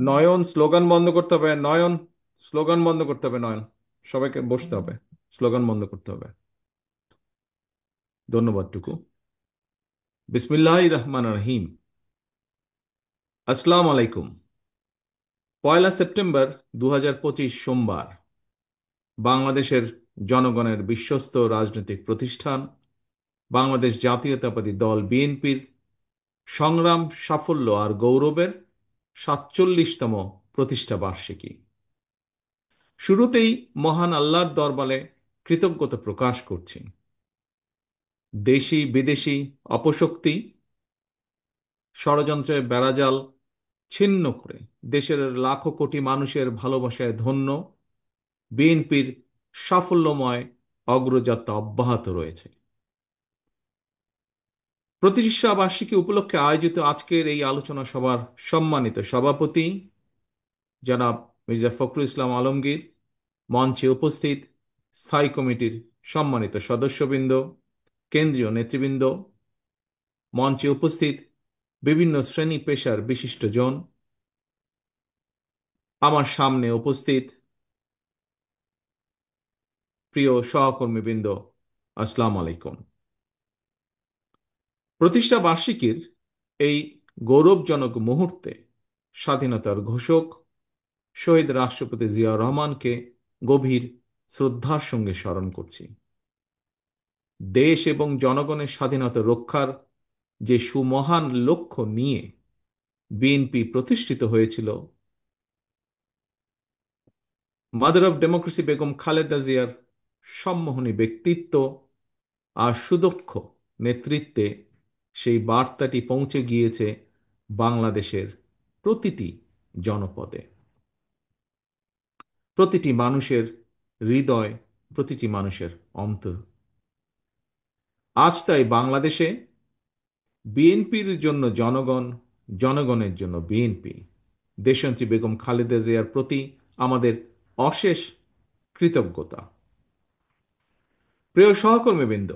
নয়ন, slogan বন্ধ করতে হবে। নয়ন, স্লোগান বন্ধ করতে হবে। নয়ন, সবাইকে বসতে হবে। স্লোগান বন্ধ করতে হবে। ধন্যবাদ টুকু। বিসমিল্লাহির রহমান রহিম। আসসালামু আলাইকুম। 1 সেপ্টেম্বর 2025 সোমবার। বাংলাদেশের জনগণের বিশ্বস্ত রাজনৈতিক প্রতিষ্ঠান বাংলাদেশ জাতীয়তাবাদী দল বিএনপির সংগ্রাম, সাফল্য আর গৌরবের 47তম প্রতিষ্ঠা বার্ষিকী। শুরুতেই মহান আল্লাহর দরবারে কৃতজ্ঞতা প্রকাশ করছি। দেশি বিদেশি অপশক্তি ষড়যন্ত্রের বেড়াজাল ছিন্ন করে দেশের লাখো কোটি মানুষের ভালোবাসায় ধন্য বিএনপির সাফল্যময় অগ্রযাত্রা অব্যাহত রয়েছে। প্রতিষ্ঠা বার্ষিকী উপলক্ষে আয়োজিত আজকের এই আলোচনা সভার সম্মানিত সভাপতি জনাব মির্জা ফখরুল ইসলাম আলমগীর, মঞ্চে উপস্থিত স্থায়ী কমিটির সম্মানিত সদস্যবৃন্দ, কেন্দ্রীয় নেতৃবৃন্দ, মঞ্চে উপস্থিত বিভিন্ন শ্রেণী পেশার বিশিষ্টজন, আমার সামনে উপস্থিত প্রিয় সহকর্মীবৃন্দ, আসসালামু আলাইকুম। প্রতিষ্ঠা বার্ষিকীর এই গৌরবজনক মুহূর্তে স্বাধীনতার ঘোষক শহীদ রাষ্ট্রপতি জিয়াউর রহমানকে গভীর শ্রদ্ধার সঙ্গে স্মরণ করছি। দেশ এবং জনগণের স্বাধীনতা রক্ষার যে সুমহান লক্ষ্য নিয়ে বিএনপি প্রতিষ্ঠিত হয়েছিল, mother of democracy Begum Khaleda জিয়ার সম্মোহনী ব্যক্তিত্ব আর সুদক্ষ নেতৃত্বে সেই বার্তাটি পৌঁছে গিয়েছে বাংলাদেশের প্রতিটি জনপদে, প্রতিটি মানুষের হৃদয়, প্রতিটি মানুষের অন্তর। আজ তাই বাংলাদেশে বিএনপির জন্য জনগণ, জনগণের জন্য বিএনপি, দেশনেত্রী বেগম খালেদা জিয়ার প্রতি আমাদের অশেষ কৃতজ্ঞতা। প্রিয় সহকর্মীবৃন্দ,